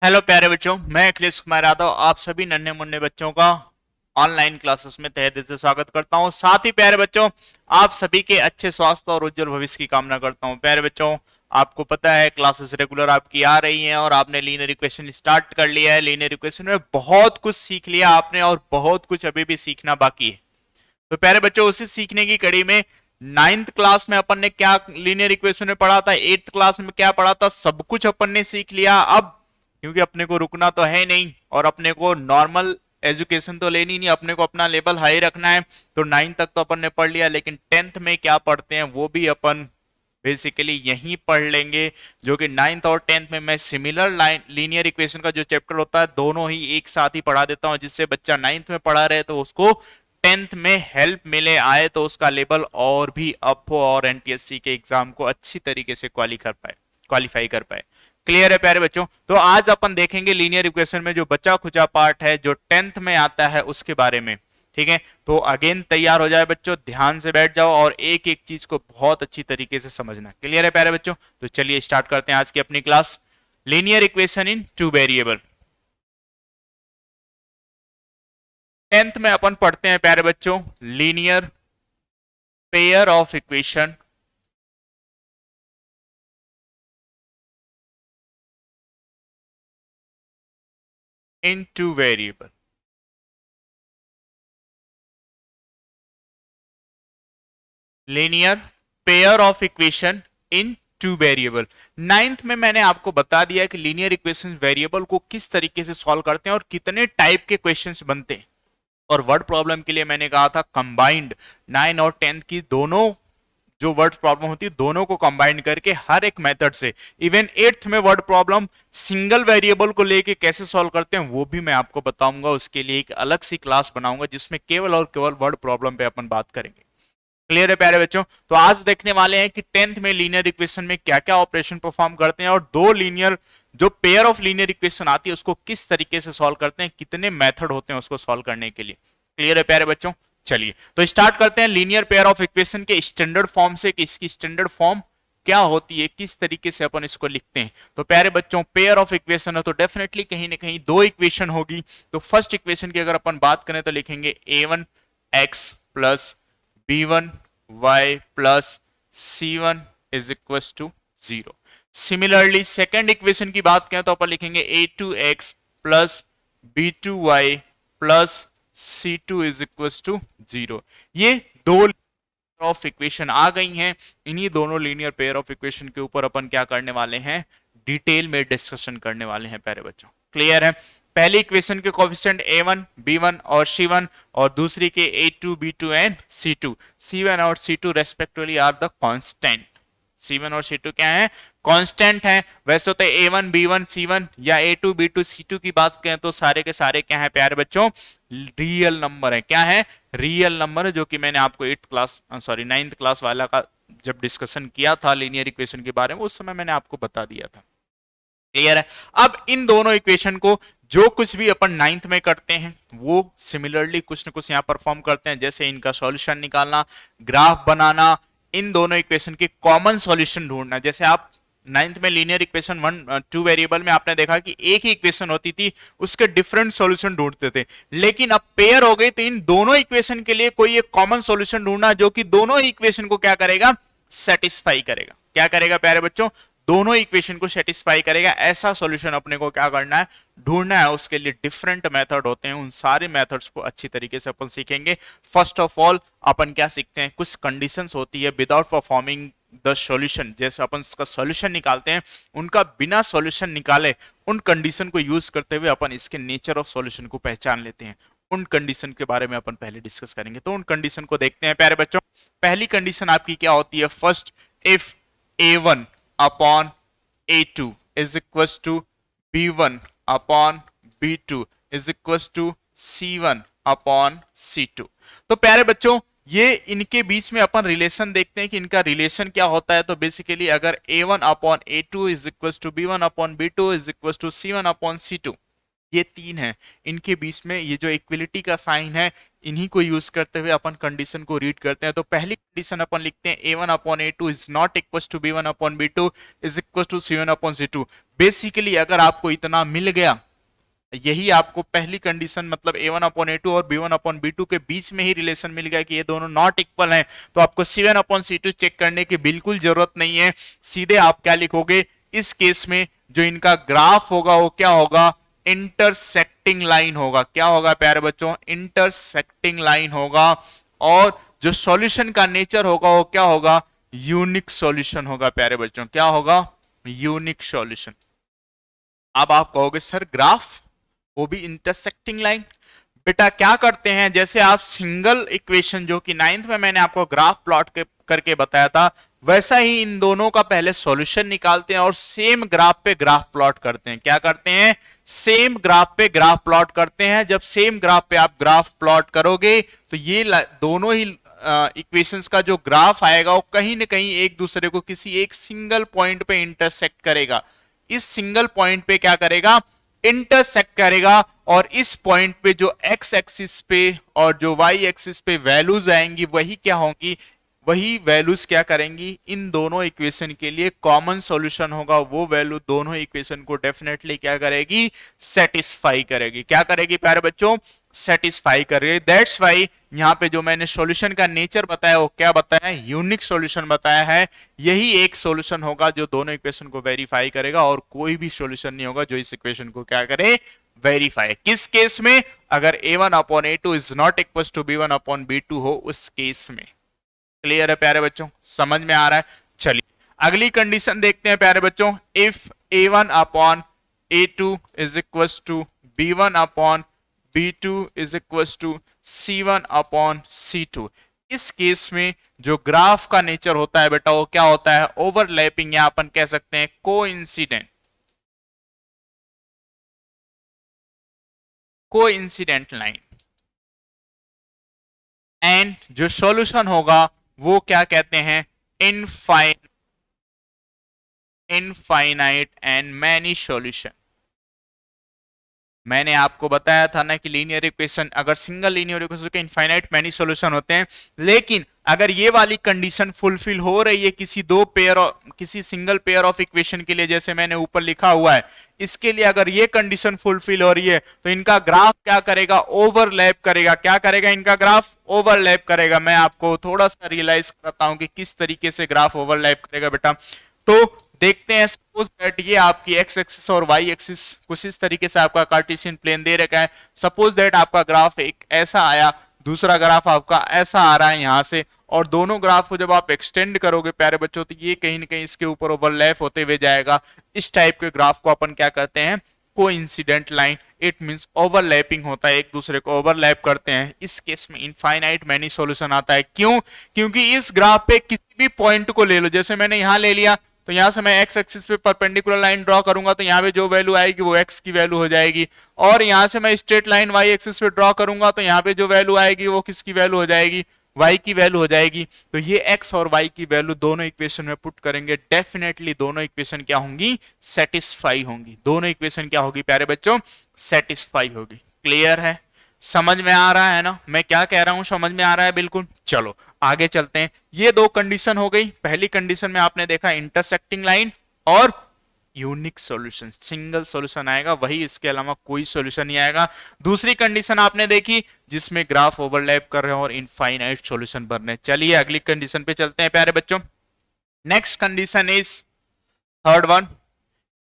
Hello प्यारे बच्चों, मैं अखिलेश कुमार यादव आप सभी नन्हे मुन्ने बच्चों का ऑनलाइन क्लासेस में तहे दिल से स्वागत करता हूं। साथ ही प्यारे बच्चों, आप सभी के अच्छे स्वास्थ्य और उज्जवल भविष्य की कामना करता हूं। प्यारे बच्चों, आपको पता है क्लासेस रेगुलर आपकी आ रही हैं और आपने लीनियर इक्वेशन स्टार्ट कर लिया है। लीनियर इक्वेशन में बहुत कुछ सीख लिया आपने और बहुत कुछ अभी भी सीखना बाकी है। तो प्यारे बच्चों, उसी सीखने की कड़ी में नाइन्थ क्लास में अपन ने क्या लीनियर इक्वेशन में पढ़ा था, एट्थ क्लास में क्या पढ़ा था, सब कुछ अपन ने सीख लिया। अब क्योंकि अपने को रुकना तो है नहीं और अपने को नॉर्मल एजुकेशन तो लेनी नहीं, अपने को अपना लेवल हाई रखना है। तो नाइन्थ तक तो अपन ने पढ़ लिया, लेकिन टेंथ में क्या पढ़ते हैं वो भी अपन बेसिकली यहीं पढ़ लेंगे। जो कि नाइन्थ और टेंथ में मैं सिमिलर लीनियर इक्वेशन का जो चैप्टर होता है दोनों ही एक साथ ही पढ़ा देता हूं, जिससे बच्चा नाइन्थ में पढ़ा रहे तो उसको टेंथ में हेल्प मिले आए, तो उसका लेवल और भी अप हो और एनटीएससी के एग्जाम को अच्छी तरीके से क्वालिफाई कर पाए। क्लियर है प्यारे बच्चों? तो आज अपन देखेंगे लीनियर इक्वेशन में जो बचा खुचा पार्ट है जो टेंथ में आता है उसके बारे में। ठीक है, तो अगेन तैयार हो जाए बच्चों, ध्यान से बैठ जाओ और एक एक चीज को बहुत अच्छी तरीके से समझना। क्लियर है प्यारे बच्चों? तो चलिए स्टार्ट करते हैं आज की अपनी class, linear equation in two variable. Tenth में अपन पढ़ते हैं प्यारे बच्चों linear pair of equation in two variable. Linear pair of equation in two variable. Ninth में मैंने आपको बता दिया कि लीनियर इक्वेशन वेरिएबल को किस तरीके से सॉल्व करते हैं और कितने टाइप के क्वेश्चंस बनते हैं। और वर्ड प्रॉब्लम के लिए मैंने कहा था कंबाइंड, 9 और 10 की दोनों जो वर्ड प्रॉब्लम होती है दोनों को कंबाइन करके हर एक मेथड से, इवन एट्थ में वर्ड प्रॉब्लम सिंगल वेरिएबल को लेके कैसे सॉल्व करते हैं वो भी मैं आपको बताऊंगा। उसके लिए एक अलग सी क्लास बनाऊंगा जिसमें केवल और केवल वर्ड प्रॉब्लम पे अपन बात करेंगे। क्लियर है प्यारे बच्चों? तो आज देखने वाले हैं कि टेंथ में लीनियर इक्वेशन में क्या क्या ऑपरेशन परफॉर्म करते हैं और दो लीनियर जो पेयर ऑफ लीनियर इक्वेशन आती है उसको किस तरीके से सॉल्व करते हैं, कितने मेथड होते हैं उसको सॉल्व करने के लिए। क्लियर है प्यारे बच्चों? चलिए तो स्टार्ट करते हैं लीनियर पेयर ऑफ इक्वेशन के स्टैंडर्ड फॉर्म से कि इसकी स्टैंडर्ड फॉर्म क्या होती है, किस तरीके से अपन इसको लिखते हैं। तो प्यारे बच्चों, पेयर ऑफ इक्वेशन है तो डेफिनेटली कहीं ना कहीं दो इक्वेशन होगी। तो फर्स्ट इक्वेशन की अगर अपन बात करें तो लिखेंगे a1x plus b1y plus c1 is equal to 0। Similarly second equation की बात करें तो अपन लिखेंगे a2x plus b2y plus C2 is equal to 0। ये दो ऑफ इक्वेशन आ गई हैं। इन्हीं दोनों लीनियर पेयर ऑफ इक्वेशन के ऊपर अपन क्या करने वाले हैं, डिटेल में डिस्कशन करने वाले हैं प्यारे बच्चों। क्लियर है? पहली इक्वेशन के कोफिशिएंट a1 b1 और c1 और दूसरी के a2 b2 and c2। c1 और c2 respectively are the constant. C1 और C2 क्या है, कांस्टेंट है। वैसे तो A1 B1 C1 या A2 B2 C2 की बात करें तो सारे के सारे क्या है प्यारे बच्चों, रियल नंबर है। क्या है? रियल नंबर है, जो कि मैंने आपको नाइन्थ क्लास वाला का जब डिस्कशन किया था लीनियर इक्वेशन के बारे में उस समय मैंने आपको बता दिया था। क्लियर है? अब इन दोनों इक्वेशन को जो कुछ भी अपन नाइन्थ में करते हैं वो सिमिलरली कुछ ना कुछ यहां परफॉर्म करते हैं, जैसे इनका सॉल्यूशन निकालना, ग्राफ बनाना, इन दोनों इक्वेशन के कॉमन सॉल्यूशन ढूंढना। जैसे आप नाइन्थ में linear equation one two variable में आपने देखा कि एक ही इक्वेशन होती थी, उसके डिफरेंट सॉल्यूशन ढूंढते थे। लेकिन अब पेयर हो गई तो इन दोनों इक्वेशन के लिए कोई एक कॉमन सॉल्यूशन ढूंढना जो कि दोनों ही इक्वेशन को क्या करेगा, सेटिस्फाई करेगा। क्या करेगा प्यारे बच्चों? दोनों इक्वेशन को सेटिस्फाई करेगा। ऐसा सॉल्यूशन अपने को क्या करना है, ढूंढना है। उसके लिए डिफरेंट मेथड होते हैं, उन सारे मेथड्स को अच्छी तरीके से अपन सीखेंगे। फर्स्ट ऑफ ऑल अपन क्या सीखते हैं, कुछ कंडीशंस होती है विदाउट परफॉर्मिंग द सॉल्यूशन। जैसे अपन इसका सॉल्यूशन निकालते हैं, उनका बिना सॉल्यूशन निकाले उन कंडीशन को यूज करते हुए अपन इसके नेचर ऑफ सॉल्यूशन को पहचान लेते हैं। उन कंडीशन के बारे में अपन पहले डिस्कस करेंगे। तो उन कंडीशन को देखते हैं प्यारे बच्चों। पहली कंडीशन आपकी क्या होती है, first, if a1 upon a2 is equals to b1 upon b2 is equals to c1 upon c2। तो प्यारे बच्चों, ये इनके बीच में अपन रिलेशन देखते हैं कि इनका रिलेशन क्या होता है। तो बेसिकली अगर a1 upon a2 is equals to b1 upon b2 is equals to c1 upon c2, ये तीन है, इनके बीच में ये जो इक्विलिटी का साइन है, इन्हीं को यूज करते हुए अपन कंडीशन को रीड करते हैं। तो पहली कंडीशन अपन लिखते हैं a1/a2 is not equal to b1/b2 is equal to c1/c2। Basically अगर आपको इतना मिल गया, यही आपको पहली कंडीशन मतलब a1/a2 और b1/b2 के बीच में ही रिलेशन मिल गया कि ये दोनों नॉट इक्वल हैं, तो आपको c1/c2 चेक करने की बिल्कुल जरूरत नहीं है। सीधे आप क्या लिखोगे, इस केस में जो इनका ग्राफ होगा वो क्या होगा, इंटरसेक्टिंग लाइन होगा। क्या होगा प्यारे बच्चों, इंटरसेक्टिंग लाइन होगा। और जो सॉल्यूशन का नेचर होगा वो क्या होगा, यूनिक सॉल्यूशन होगा। प्यारे बच्चों क्या होगा, यूनिक सॉल्यूशन। अब आप कहोगे सर ग्राफ, वो भी इंटरसेक्टिंग लाइन। बेटा क्या करते हैं, जैसे आप सिंगल इक्वेशन जो कि 9th में मैंने आपको ग्राफ प्लॉट करके बताया था, वैसा ही इन दोनों का पहले सॉल्यूशन निकालते हैं और सेम ग्राफ पे ग्राफ प्लॉट करते हैं। क्या करते हैं, सेम ग्राफ पे ग्राफ प्लॉट करते हैं। जब सेम ग्राफ पे आप ग्राफ प्लॉट करोगे तो ये दोनों ही इक्वेशंस का जो ग्राफ आएगा वो कहीं ना कहीं एक दूसरे को किसी एक सिंगल पॉइंट पे इंटरसेक्ट करेगा। इस सिंगल पॉइंट पे क्या करेगा, इंटरसेक्ट करेगा। और इस पॉइंट पे जो एक्स एक्सिस पे और जो वाई एक्सिस पे वैल्यूज आएंगी वही क्या होंगी, वही वैल्यूज क्या करेंगी, इन दोनों इक्वेशन के लिए कॉमन सॉल्यूशन होगा। वो वैल्यू दोनों इक्वेशन को डेफिनेटली क्या करेगी, सेटिस्फाई करेगी। क्या करेगी प्यारे बच्चों, सेटिस्फाई करेगी। दैट्स वाई यहां पे जो मैंने सॉल्यूशन का नेचर बताया वो क्या बताया है, यूनिक सॉल्यूशन बताया है। यही एक सॉल्यूशन होगा जो दोनों इक्वेशन को वेरीफाई करेगा, और कोई भी सॉल्यूशन नहीं होगा जो इस इक्वेशन को क्या करे, वेरीफाई। किस केस में, अगर a1/a2 is not equal to b1/b2 हो, उस केस में। क्लियर है प्यारे बच्चों, समझ में आ रहा है। चलिए अगली कंडीशन देखते हैं प्यारे बच्चों। If a1/a2 is equal to b1/b2 is equal to c1/c2। इस केस में जो ग्राफ का नेचर होता है बेटा वो क्या होता है, ओवरलैपिंग, या अपन कह सकते हैं कोइंसिडेंट लाइन। एंड जो सॉल्यूशन होगा वो क्या कहते हैं, इनफाइनाइट एंड मैनी सॉल्यूशन। मैंने आपको बताया था ना कि लीनियर इक्वेशन, अगर सिंगल लीनियर इक्वेशन के इनफाइनाइट मैनी सॉल्यूशन होते हैं, लेकिन अगर ये वाली कंडीशन फुलफिल हो रही है किसी सिंगल पेयर ऑफ इक्वेशन के लिए, जैसे मैंने ऊपर लिखा हुआ है, इसके लिए अगर ये कंडीशन फुलफिल हो रही है तो इनका ग्राफ क्या करेगा, ओवरलैप करेगा। क्या करेगा, इनका ग्राफ ओवरलैप करेगा। मैं आपको थोड़ा सा रियलाइज कराता हूं कि किस तरीके से ग्राफ ओवरलैप करेगा बेटा। तो देखते हैं, सपोज दैट ये आपकी एक्स एक्सिस और वाई एक्सिस कुछ इस तरीके से आपका कार्टेशियन प्लेन दे रखा है। सपोज दैट आपका ग्राफ एक ऐसा आया, दूसरा ग्राफ आपका ऐसा आ रहा है यहां से, और दोनों ग्राफ को जब आप एक्सटेंड करोगे प्यारे बच्चों तो ये कहीं ना कहीं इसके ऊपर ओवरलैप होते हुए जाएगा। इस टाइप के ग्राफ को अपन क्या करते हैं, coincident line. It means overlapping होता है, एक दूसरे को ओवरलैप करते हैं। इस केस में इनफाइनाइट मैनी सॉल्यूशन आता है। क्यों, क्योंकि इस ग्राफ पे किसी भी पॉइंट को ले लो, जैसे मैंने यहां ले लिया तो यहां से मैं एक्स एक्सिस पे परपेंडिकुलर लाइन ड्रॉ करूंगा तो यहां पे जो वैल्यू आएगी वो एक्स की वैल्यू हो जाएगी, और यहां से मैं स्ट्रेट लाइन वाई एक्सिस पे ड्रॉ करूंगा तो यहां पे जो वैल्यू आएगी वो किसकी वैल्यू हो जाएगी, y की वैल्यू हो जाएगी। तो ये x और y की वैल्यू दोनों इक्वेशन में पुट करेंगे, डेफिनेटली दोनों इक्वेशन क्या होंगी, सेटिस्फाई होंगी। दोनों इक्वेशन क्या होगी प्यारे बच्चों, सेटिस्फाई होगी। क्लियर है, समझ में आ रहा है ना मैं क्या कह रहा हूं, समझ में आ रहा है बिल्कुल। चलो आगे चलते हैं। ये दो कंडीशन हो गई। पहली कंडीशन में आपने देखा इंटरसेक्टिंग लाइन और यूनिक सॉल्यूशन, सिंगल सॉल्यूशन आएगा वही, इसके अलावा कोई सॉल्यूशन नहीं आएगा। दूसरी कंडीशन आपने देखी जिसमें ग्राफ ओवरलैप कर रहे हैं और इनफाइनाइट सॉल्यूशन बन रहे हैं। चलिए अगली कंडीशन पे चलते हैं प्यारे बच्चों। Next condition is third one,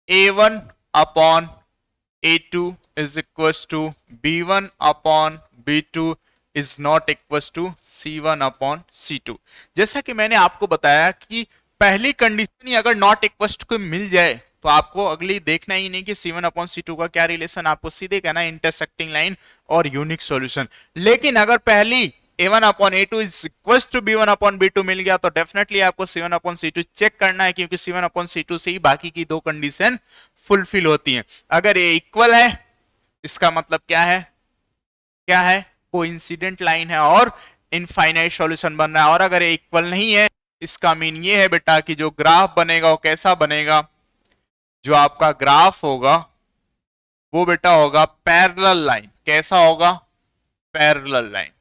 a1/a2 is equals to b1/b2 is not equals to c1/c2। जैसा कि मैंने आपको बताया कि पहली कंडीशन ही अगर नॉट इक्वल टू मिल जाए तो आपको अगली देखना ही नहीं कि c1/c2 का क्या रिलेशन, आपको सीधे कहना इंटरसेक्टिंग लाइन और यूनिक सॉल्यूशन। लेकिन अगर पहली a1/a2 is equal to b1/b2 मिल गया तो डेफिनेटली आपको c1/c2 चेक करना है, क्योंकि c1/c2 से ही बाकी की दो कंडीशन फुलफिल होती हैं। अगर ये इक्वल है इसका मतलब क्या है, क्या है, कोइंसिडेंट लाइन है और इनफाइनाइट सॉल्यूशन बन रहा है। और अगर ये इक्वल नहीं है इसका मीन ये है बेटा कि जो ग्राफ बनेगा वो कैसा बनेगा, जो आपका ग्राफ होगा वो बेटा होगा पैरेलल लाइन। कैसा होगा? Parallel line.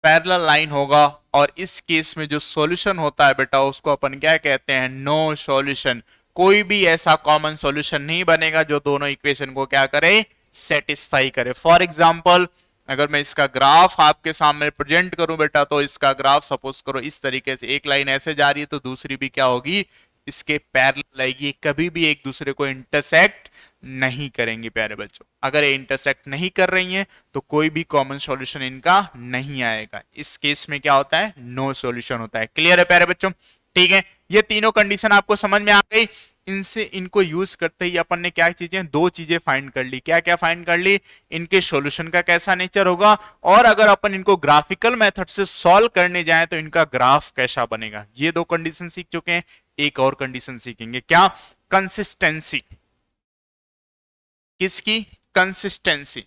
पैरेलल लाइन होगा। और इस केस में जो सॉल्यूशन होता है बेटा उसको अपन क्या कहते हैं? No solution. कोई भी ऐसा कॉमन सॉल्यूशन नहीं बनेगा जो दोनों इक्वेशन को क्या करे? सेटिस्फाई करे। फॉर एग्जांपल, अगर मैं इसका ग्राफ आपके सामने प्रेजेंट करूं बेटा, तो इसका ग्राफ सपोज करो इस तरीके से, एक लाइन ऐसे जा रही है तो दूसरी भी क्या होगी? इसके पैरेलल आएगी। कभी भी एक दूसरे को इंटरसेक्ट नहीं करेंगे प्यारे बच्चों। अगर ये इंटरसेक्ट नहीं कर रही हैं तो कोई भी कॉमन सॉल्यूशन इनका नहीं आएगा। इस केस में क्या होता है? नो सॉल्यूशन होता है। क्लियर है प्यारे बच्चों? ठीक है, ये तीनों कंडीशन आपको समझ में आ गई। इनसे इनको यूज करते ही अपन ने क्या चीजें, दो चीजें फाइंड कर ली। क्या क्या फाइंड कर ली? इनके सॉल्यूशन का कैसा नेचर होगा, और अगर अपन इनको ग्राफिकल मेथड से सॉल्व करने जाएं तो इनका ग्राफ कैसा बनेगा। ये दो कंडीशन सीख चुके हैं। एक और कंडीशन सीखेंगे, क्या? कंसिस्टेंसी। किसकी? कंसिस्टेंसी।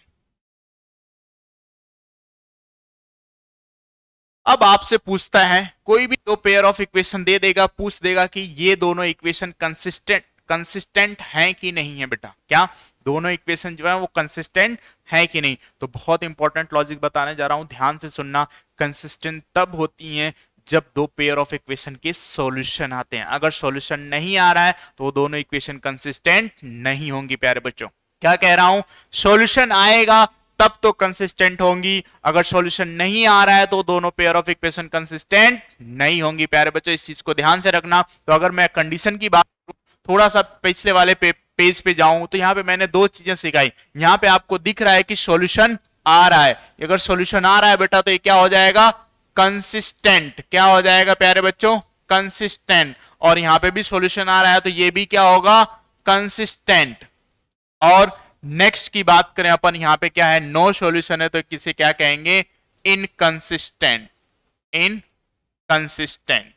अब आपसे पूछता है, कोई भी दो पेयर ऑफ इक्वेशन दे देगा, पूछ देगा कि ये दोनों इक्वेशन कंसिस्टेंट हैं कि नहीं है बेटा। क्या दोनों इक्वेशन जो है वो कंसिस्टेंट है कि नहीं? तो बहुत इंपॉर्टेंट लॉजिक बताने जा रहा हूं, ध्यान से सुनना। कंसिस्टेंट तब होती हैं जब दो पेयर ऑफ इक्वेशन के सॉल्यूशन आते हैं। अगर सॉल्यूशन नहीं आ रहा है तो वो दोनों इक्वेशन कंसिस्टेंट नहीं होंगी प्यारे बच्चों। क्या कह रहा हूं? सॉल्यूशन आएगा तब तो कंसिस्टेंट होंगी, अगर सॉल्यूशन नहीं आ रहा है तो दोनों पेयर ऑफ इक्वेशन कंसिस्टेंट नहीं होंगी प्यारे बच्चों। इस चीज को ध्यान से रखना। तो अगर मैं कंडीशन की बात करूं, थोड़ा सा पिछले वाले पेज पे जाऊं, तो यहां पे मैंने दो चीजें सिखाई। यहां पे आपको दिख रहा है कि सॉल्यूशन आ रहा है। अगर सॉल्यूशन आ रहा है बेटा तो ये क्या हो जाएगा? कंसिस्टेंट। क्या हो जाएगा प्यारे बच्चों? कंसिस्टेंट। और यहां पे भी सॉल्यूशन आ रहा है तो ये भी क्या होगा? कंसिस्टेंट। और नेक्स्ट की बात करें अपन, यहां पे क्या है? नो सॉल्यूशन है तो किसे क्या कहेंगे? इनकंसिस्टेंट। इनकंसिस्टेंट।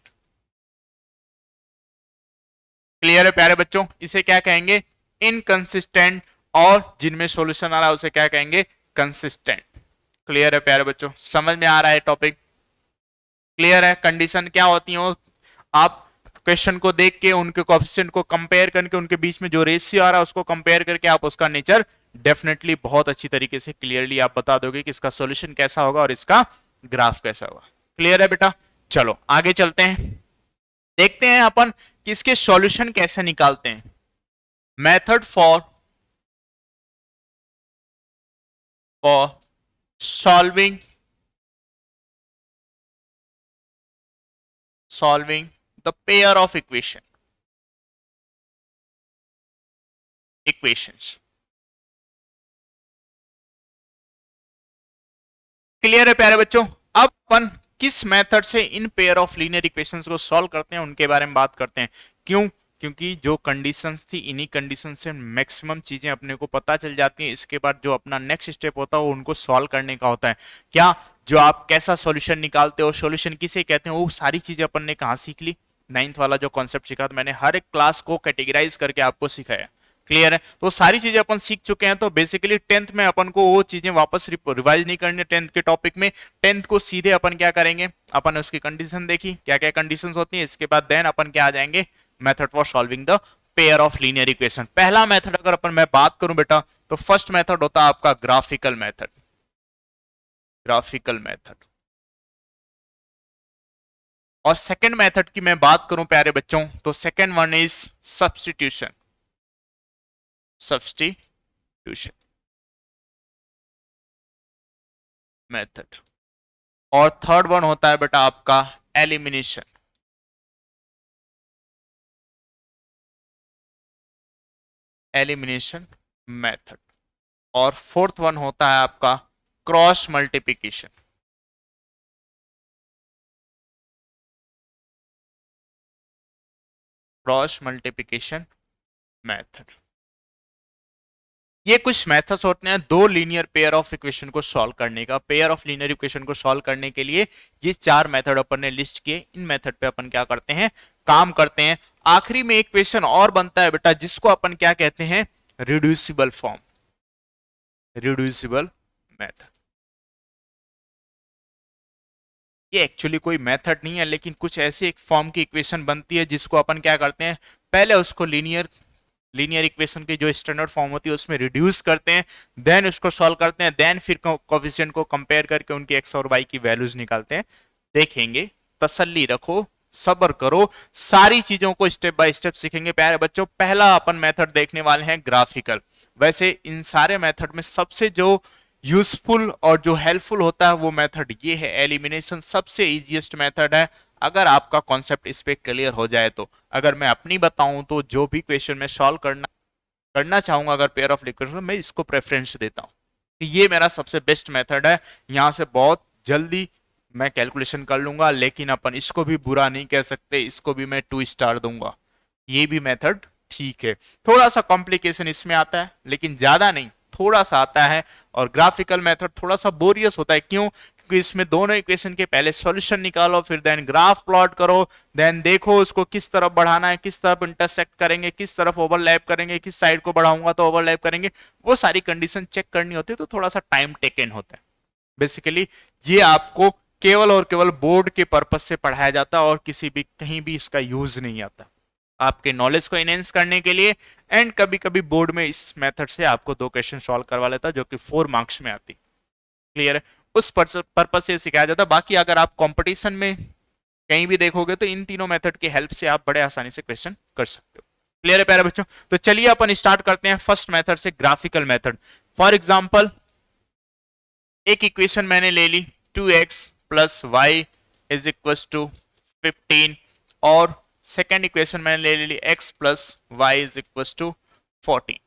क्लियर है प्यारे बच्चों? इसे क्या कहेंगे? इनकंसिस्टेंट। और जिनमें सॉल्यूशन आ रहा है उसे क्या कहेंगे? कंसिस्टेंट। क्लियर है प्यारे बच्चों? समझ में आ रहा है टॉपिक? क्लियर है? कंडीशन क्या होती है? आप क्वेश्चन को देख के उनके कोएफिशिएंट को कंपेयर करके उनके बीच में जो रेशियो आ रहा है उसको कंपेयर करके आप उसका नेचर डेफिनेटली बहुत अच्छी तरीके से क्लियरली आप बता दोगे कि इसका सॉल्यूशन कैसा होगा और इसका ग्राफ कैसा होगा। क्लियर है बेटा? चलो आगे चलते हैं, देखते हैं अपन कि इसके सॉल्यूशन कैसे निकालते हैं। Method for solving the pair of equations। Clear है प्यारे बच्चों? अब अपन किस मेथड से in pair of linear equations को सॉल्व करते हैं उनके बारे में बात करते हैं। क्यों? क्योंकि जो कंडीशंस थी, इन्हीं कंडीशन से मैक्सिमम चीजें अपने को पता चल जाती हैं। इसके बाद जो अपना नेक्स्ट स्टेप होता है वो उनको सॉल्व करने का होता है। क्या? जो आप कैसा सॉल्यूशन निकालते हो, सॉल्यूशन किसे कहते हैं, वो सारी चीजें अपन ने कहाँ सीख ली? 9th वाला जो कॉन्सेप्ट सीखा था मैंने, हर एक क्लास को कैटेगराइज करके आपको सिखाया। क्लियर है? तो सारी चीजें अपन सीख चुके हैं। तो बेसिकली 10th में अपन को वो चीजें वापस रिवाइज नहीं करनी 10th के टॉपिक में। 10th को सीधे अपन क्या करेंगे? अपन उसकी कंडीशन देखी, क्या क्या कंडीशंस होती हैं। इसके बाद देन अपन क्या आ जाएंगे? Method for solving the pair of linear equation. पहला मेथड अगर अपन मैं बात करूं बेटा, तो फर्स्ट मेथड होता है आपका ग्राफिकल मेथड। Graphical method. और सेकेंड मेथड की मैं बात करूं प्यारे बच्चों, तो second one is substitution. Substitution method. और थर्ड वन होता है बेटा आपका एलिमिनेशन। Elimination method. और फोर्थ वन होता है आपका cross multiplication. Cross multiplication method. ये कुछ मेथड्स होते हैं दो लीनियर पेयर ऑफ इक्वेशन को सॉल्व करने का। पेयर ऑफ लीनियर इक्वेशन को सॉल्व करने के लिए ये चार मेथड अपन ने लिस्ट किए। इन मेथड पे अपन क्या करते हैं? काम करते हैं। आखिरी में एक क्वेश्चन और बनता है बेटा, जिसको अपन क्या कहते हैं? Reducible form. Reducible method. ये एक्चुअली कोई मेथड नहीं है, लेकिन कुछ ऐसी एक फॉर्म की इक्वेशन बनती है जिसको अपन क्या करते हैं? पहले उसको लीनियर लीनियर इक्वेशन की जो स्टैंडर्ड फॉर्म होती है उसमें रिड्यूस करते हैं, देन उसको सॉल्व करते हैं, देन फिर कोफिशिएंट को कंपेयर करके उनकी एक्स और वाई की वैल्यूज निकालते हैं। देखेंगे, तसल्ली रखो, सब्र करो, सारी चीजों को स्टेप बाय स्टेप सीखेंगे प्यारे बच्चों। पहला अपन मेथड देखने वाले हैं ग्राफिकल। वैसे इन सारे मेथड में सबसे जो यूजफुल और जो हेल्पफुल होता है वो मेथड ये है एलिमिनेशन, सबसे इजीएस्ट मेथड है अगर आपका कॉन्सेप्ट इस पे क्लियर हो जाए तो। अगर मैं अपनी बताऊं तो जो भी क्वेश्चन में सॉल्व करना चाहूंगा अगर पेयर ऑफ लिक्विड, मैं इसको प्रेफरेंस देता हूं कि ये मेरा सबसे बेस्ट मेथड है, यहां से बहुत जल्दी मैं कैलकुलेशन कर लूंगा। लेकिन अपन इसको भी बुरा नहीं कह सकते, इसको भी मैं 2 स्टार दूंगा, ये भी मेथड ठीक है। थोड़ा सा कॉम्प्लिकेशन इसमें आता है लेकिन ज्यादा नहीं, थोड़ा सा आता है। और ग्राफिकल मेथड थोड़ा सा बोरियस होता है, क्यों? क्योंकि इसमें दोनों इक्वेशन के पहले सॉल्यूशन निकालो, फिर देन ग्राफ प्लॉट करो, देन देखो उसको किस तरफ बढ़ाना है, किस तरफ इंटरसेक्ट करेंगे, किस तरफ ओवरलैप करेंगे, किस साइड को बढ़ाऊंगा तो ओवरलैप करेंगे, वो सारी कंडीशन चेक करनी होती है, तो थोड़ा सा टाइम टेकन होता है। बेसिकली ये आपको केवल और केवल बोर्ड के पर्पस से पढ़ाया जाता है और किसी भी कहीं भी इसका यूज नहीं आता, आपके नॉलेज को इनहेंस करने के लिए। एंड कभी कभी बोर्ड में इस मेथड से आपको 2 क्वेश्चन सॉल्व करवा लेता जो कि 4 मार्क्स में आती। क्लियर है? उस पर्पस से सिखाया जाता। बाकी अगर आप कंपटीशन में कहीं भी देखोगे तो इन तीनों मेथड की हेल्प से आप बड़े आसानी से क्वेश्चन कर सकते हो। क्लियर है प्यारे बच्चों? तो चलिए अपन स्टार्ट करते हैं फर्स्ट मेथड से, ग्राफिकल मेथड। फॉर एग्जाम्पल एक इक्वेशन मैंने ले ली 2x plus y is equal to 15, और सेकेंड इक्वेशन मैंने ले ली x plus y is equal to 14।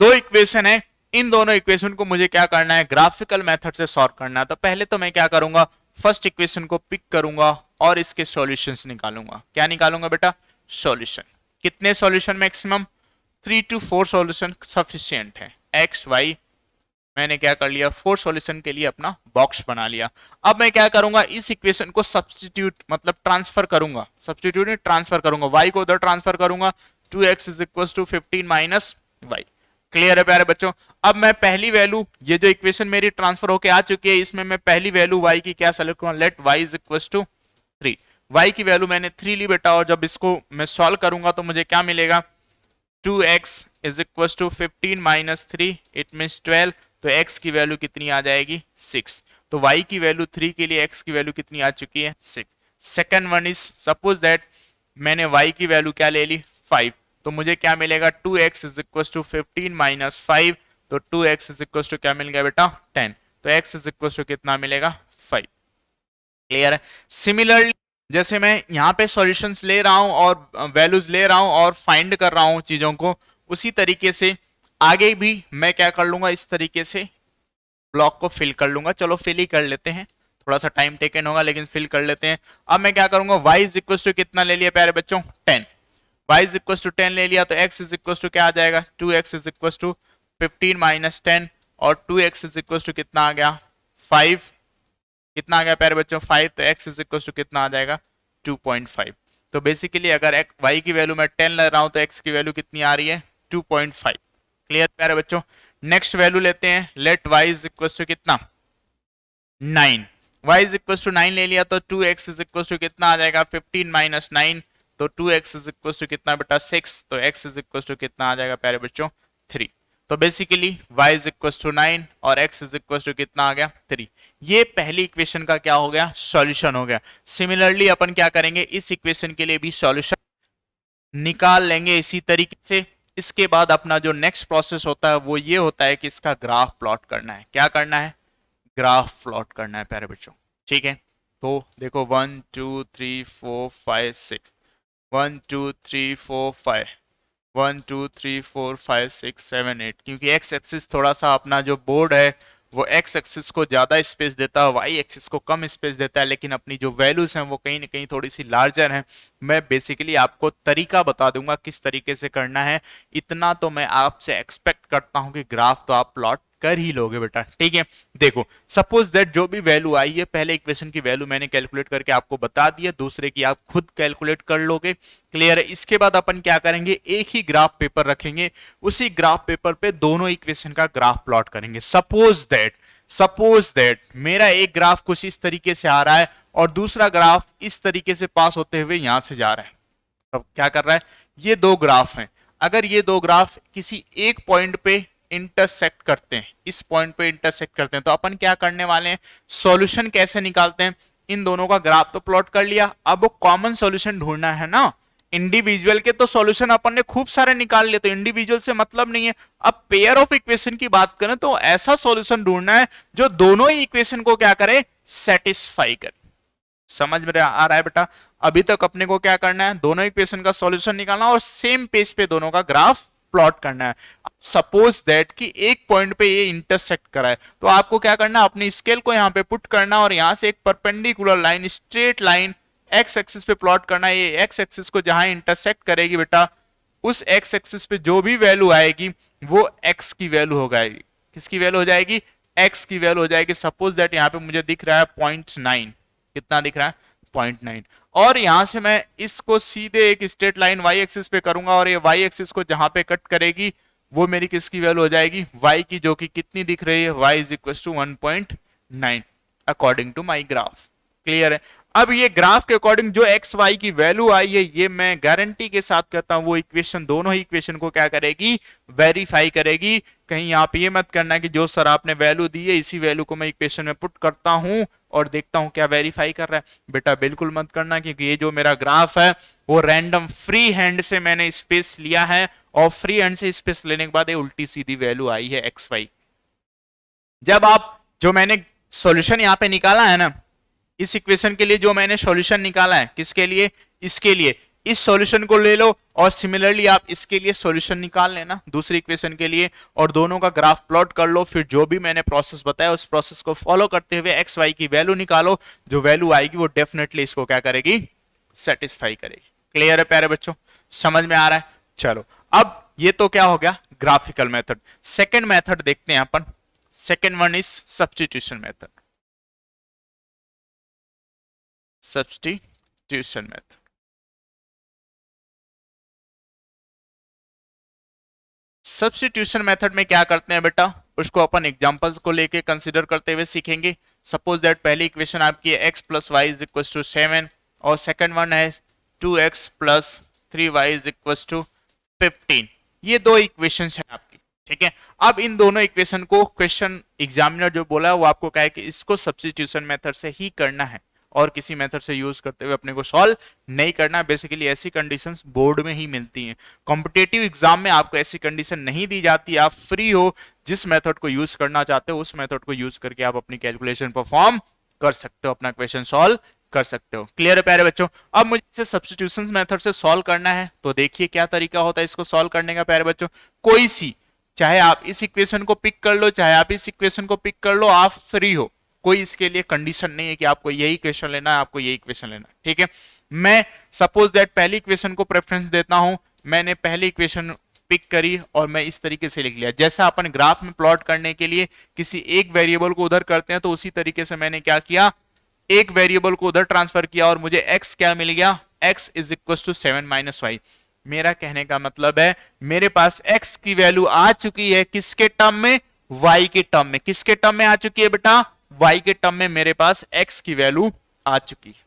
2 इक्वेशन है, इन दोनों इक्वेशन को मुझे क्या करना है, ग्राफिकल मेथड से सॉल्व करना है। तो पहले तो मैं क्या करूंगा, फर्स्ट इक्वेशन को पिक करूंगा और इसके सॉल्यूशंस निकालूंगा। क्या निकालूंगा बेटा? सॉल्यूशन। कितने solution? Maximum 3 to 4 solution sufficient है। x y मैंने क्या कर लिया, 4 सॉल्यूशन के लिए अपना बॉक्स बना लिया। अब मैं क्या करूंगा, इस इक्वेशन को सब्स्टिट्यूट मतलब ट्रांसफर करूंगा, सब्स्टिट्यूट नहीं ट्रांसफर करूंगा, y को उधर ट्रांसफर करूंगा, 2x is equal to 15 minus y. Clear है प्यारे बच्चों? अब मैं पहली वैल्यू, ये जो इक्वेशन मेरी ट्रांसफर होके आ चुकी है, इसमें मैं पहली वैल्यू y की क्या सेलेक्ट करूंगा, let y is equal to 3। y की वैल्यू मैंने 3 ली बेटा, और जब इसको मैं सॉल्व करूंगा तो मुझे क्या मिलेगा, 2x is equal to 15 minus 3 it means 12। तो x की वैल्यू कितनी आ जाएगी, 6। तो y की वैल्यू 3 के लिए x की वैल्यू कितनी आ चुकी है, 6। Second one is suppose that मैंने y की वैल्यू क्या ले ली, 5। तो मुझे क्या मिलेगा, 2x is equal to 15 minus 5। तो 2x इज इक्वल टू क्या मिल गया बेटा, 10। तो x इज इक्वल टू कितना मिलेगा, 5। क्लियर है? सिमिलरली जैसे मैं यहाँ पे सॉल्यूशंस ले रहा हूं और वैल्यूज ले रहा हूं और फाइंड कर रहा हूं चीजों को, उसी तरीके से आगे भी मैं क्या कर लूंगा, इस तरीके से ब्लॉक को फिल कर लूंगा। चलो फिल ही कर लेते हैं, थोड़ा सा टाइम टेकन होगा लेकिन फिल कर लेते हैं। अब मैं क्या करूंगा, y इज इक्वल टू कितना ले लिया प्यारे बच्चों, 10। y इज इक्वल टू 10 ले लिया, तो x इज इक्वल टू क्या आ जाएगा, 2x is equal to 15 minus 10, और 2x इज इक्वल टू कितना आ गया, 5। कितना आ गया प्यारे बच्चों, 5। तो x इज इक्वल टू कितना आ जाएगा, 2.5। तो बेसिकली अगर y की वैल्यू मैं 10 ले रहा हूं तो x की वैल्यू कितनी आ रही है, 2.5। क्लियर प्यारे बच्चों? नेक्स्ट वैल्यू लेते हैं, let y is equal to कितना, 9। y इज इक्वल टू 9 ले लिया, तो 2x इज इक्वल टू कितना आ जाएगा, 15 माइनस 9। तो 2x इज इक्वल टू कितना बेटा, 6। तो x इज इक्वल टू कितना आ जाएगा प्यारे बच्चों, 3। तो basically y is equal to 9 और x इज इक्वल टू कितना आ गया, 3। ये पहली इक्वेशन का क्या हो गया, सॉल्यूशन हो गया। सिमिलरली अपन क्या करेंगे, इस इक्वेशन के लिए भी सॉल्यूशन निकाल लेंगे इसी तरीके से। इसके बाद अपना जो नेक्स्ट प्रोसेस होता है वो ये होता है कि इसका ग्राफ प्लॉट करना है। क्या करना है, ग्राफ प्लॉट करना है प्यारे बच्चों। ठीक है, तो देखो 1 2 3 4 5 6, 1 2 3 4 5, 1 2 3 4 5 6 7 8। क्योंकि एक्स एक्सिस थोड़ा सा अपना जो बोर्ड है वो एक्स एक्सिस को ज्यादा स्पेस देता है, वाई एक्सिस को कम स्पेस देता है, लेकिन अपनी जो वैल्यूज हैं वो कहीं ना कहीं थोड़ी सी लार्जर हैं। मैं बेसिकली आपको तरीका बता दूंगा किस तरीके से करना है। इतना तो मैं आपसे एक्सपेक्ट करता हूं कि ग्राफ तो आप प्लॉट कर ही लोगे बेटा। ठीक है, देखो सपोज दैट जो भी वैल्यू आई है, पहले इक्वेशन की वैल्यू मैंने कैलकुलेट करके आपको बता दिया, दूसरे की आप खुद कैलकुलेट कर लोगे। क्लियर है? इसके बाद अपन क्या करेंगे, एक ही ग्राफ पेपर रखेंगे, उसी ग्राफ पेपर पे दोनों इक्वेशन का ग्राफ प्लॉट करेंगे। सपोज दैट मेरा एक ग्राफ कुछ इस तरीके से आ रहा है और दूसरा ग्राफ इस तरीके से पास होते हुए यहां से जा रहा है। अब क्या कर रहा है, ये 2 ग्राफ हैं। अगर ये दो ग्राफ किसी एक पॉइंट पे इंटरसेक्ट करते हैं, इस पॉइंट पे इंटरसेक्ट करते हैं, तो अपन क्या करने वाले हैं, सॉल्यूशन कैसे निकालते हैं। इन दोनों का ग्राफ तो प्लॉट कर लिया, अब वो कॉमन सॉल्यूशन ढूंढना है ना। इंडिविजुअल के तो सॉल्यूशन अपन ने खूब सारे निकाल लिए, तो इंडिविजुअल से मतलब नहीं है। अब पेयर ऑफ इक्वेशन की बात करें तो ऐसा सॉल्यूशन ढूंढना है जो दोनों ही इक्वेशन को क्या करे, सेटिस्फाई करे। समझ में आ रहा है बेटा। अभी तक अपने को क्या करना है, दोनों इक्वेशन का सॉल्यूशन निकालना और सेम पेज पे दोनों का ग्राफ प्लॉट करना है। सपोज दैट कि एक पॉइंट पे ये इंटरसेक्ट करा है, तो आपको क्या करना है, अपनी स्केल को यहां पे पुट करना और यहां से एक perpendicular line, straight line x axis पे प्लॉट करना है। ये एक्स एक्सिस को जहां इंटरसेक्ट करेगी बेटा, उस एक्स एक्सिस पे जो भी वैल्यू आएगी वो एक्स की वैल्यू हो जाएगी। किसकी वैल्यू हो जाएगी, एक्स की वैल्यू हो जाएगी। सपोज दैट यहाँ पे मुझे दिख रहा है 0.9, कितना दिख रहा है 0.9, और यहां से मैं इसको सीधे एक स्ट्रेट लाइन वाई एक्सिस पे करूंगा और ये वाई एक्सिस को जहां पे कट करेगी वो मेरी किसकी वैल्यू हो जाएगी, वाई की, जो कि कितनी दिख रही है, y is equal to 1.9 according to my graph. Clear है। अब ये ग्राफ के अकॉर्डिंग जो एक्स वाई की वैल्यू आई है, ये मैं गारंटी के साथ कहता हूं वो इक्वेशन, दोनों ही इक्वेशन को क्या करेगी, वेरीफाई करेगी। कहीं आप ये मत करना कि जो सर आपने वैल्यू दी है इसी वैल्यू को मैं इक्वेशन में पुट करता हूं और देखता हूं क्या वेरीफाई कर रहा है। बेटा बिल्कुल मत करना, क्योंकि ये जो मेरा ग्राफ है वो रैंडम फ्री हैंड से मैंने स्पेस लिया है और फ्री हैंड से स्पेस लेने के बाद ये उल्टी सीधी वैल्यू आई है एक्स वाई। जब आप, जो मैंने सॉल्यूशन यहां पे निकाला है ना, इस इक्वेशन के लिए जो मैंने सॉल्यूशन निकाला है, किसके लिए, इसके लिए, इस सॉल्यूशन को ले लो और सिमिलरली आप इसके लिए सॉल्यूशन निकाल लेना दूसरी इक्वेशन के लिए और दोनों का ग्राफ प्लॉट कर लो। फिर जो भी मैंने प्रोसेस बताया उस प्रोसेस को फॉलो करते हुए एक्स वाई की वैल्यू निकालो। जो वैल्यू आएगी वो डेफिनेटली इसको क्या करेगी, सेटिस्फाई करेगी। क्लियर है प्यारे बच्चों, समझ में आ रहा है। चलो अब ये तो क्या हो गया, ग्राफिकल मेथड। सेकेंड मेथड देखते हैं अपन। Second one is substitution method. Substitution method, substitution method में क्या करते हैं बेटा, उसको अपन एग्जांपल्स को लेके कंसीडर करते हुए सीखेंगे। सपोज दैट पहली इक्वेशन आपकी है x plus y is equal to 7 और सेकंड वन है 2x plus 3y is equal to 15। ये दो इक्वेशंस हैं आपकी, ठीक है। अब इन दोनों इक्वेशन को क्वेश्चन एग्जामिनर जो बोला है वो आपको कहा है कि इसको सब्स्टिट्यूशन मेथड से ही करना है और किसी मेथड से यूज करते हुए अपने को सॉल्व नहीं करना। बेसिकली ऐसी कंडीशंस बोर्ड में ही मिलती हैं, कॉम्पिटेटिव एग्जाम में आपको ऐसी कंडीशन नहीं दी जाती। आप फ्री हो, जिस मेथड को यूज करना चाहते हो उस मेथड को यूज करके आप अपनी कैलकुलेशन परफॉर्म कर सकते हो, अपना क्वेश्चन सॉल्व कर सकते हो। क्लियर है प्यारे बच्चों। अब मुझे इसे सब्स्टिट्यूशन मेथड से सॉल्व करना है, तो देखिए क्या तरीका होता है इसको सॉल्व करने का प्यारे बच्चों। कोई सी, चाहे आप इस इक्वेशन को पिक कर लो चाहे आप इस इक्वेशन को पिक कर लो, आप फ्री हो, कोई इसके लिए कंडीशन नहीं है कि आपको यही इक्वेशन लेना है, आपको यही इक्वेशन लेना है, ठीक है। मैं सपोज दैट पहली इक्वेशन को प्रेफरेंस देता हूं, मैंने पहली इक्वेशन पिक करी और मैं इस तरीके से लिख लिया। जैसा अपन ग्राफ में प्लॉट करने के लिए किसी एक वेरिएबल को उधर करते हैं, तो उसी तरीके से मैंने क्या किया, एक वेरिएबल को उधर ट्रांसफर किया और मुझे x क्या मिल गया, x is equal to 7 minus y. मेरा कहने का मतलब है मेरे पास x की वैल्यू आ चुकी है किसके टर्म में, y के टर्म में। किसके टर्म में आ चुकी है बेटा, y के टर्म में मेरे पास x की वैल्यू आ चुकी है।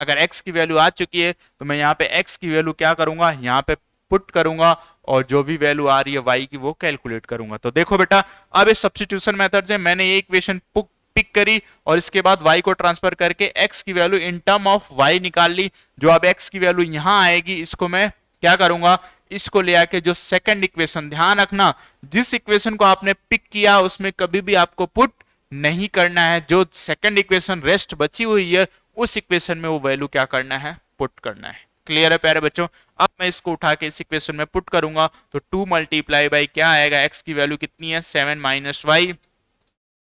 अगर x की वैल्यू आ चुकी है तो मैं यहाँ पे x की वैल्यू क्या करूंगा, यहाँ पे पुट करूंगा और जो भी वैल्यू आ रही है y की वो कैलकुलेट करूंगा। तो देखो बेटा, अब इस सब्स्टिट्यूशन मेथड से मैंने ये इक्वेशन पिक करी और इसके बाद y को ट्रांसफर करके x की value in term of y निकाल ली। जो अब x की वैल्यू यहां आएगी इसको मैं क्या करूंगा, इसको ले आके जो सेकंड इक्वेशन, ध्यान रखना जिस इक्वेशन को आपने पिक किया उसमें कभी भी आपको पुट नहीं करना है। जो सेकंड इक्वेशन रेस्ट बची हुई है उस इक्वेशन में वो वैल्यू क्या करना है, पुट करना है। क्लियर है प्यारे बच्चों। अब मैं इसको उठा के इस इक्वेशन में पुट करूंगा तो 2 मल्टीप्लाई बाई क्या आएगा, x की वैल्यू कितनी है 7 माइनस वाई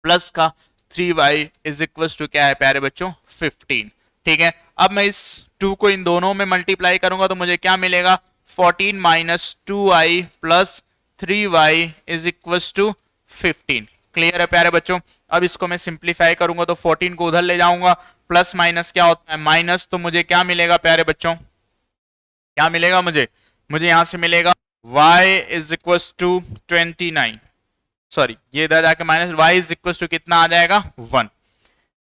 प्लस का 3y इज इक्वल टू क्या है प्यारे बच्चों 15। ठीक है, अब मैं इस 2 को इन दोनों में मल्टीप्लाई करूंगा तो मुझे क्या मिलेगा 14 minus 2i plus 3y is equal to 15। Clear है प्यारे बच्चों। अब इसको मैं सिंप्लीफाई करूंगा तो 14 को उधर ले जाऊंगा, प्लस माइनस क्या होता है माइनस, तो मुझे क्या मिलेगा प्यारे बच्चों, क्या मिलेगा मुझे यहां से मिलेगा y is equal to 29, sorry ये इधर जाके minus, y is equal to कितना आ जाएगा 1।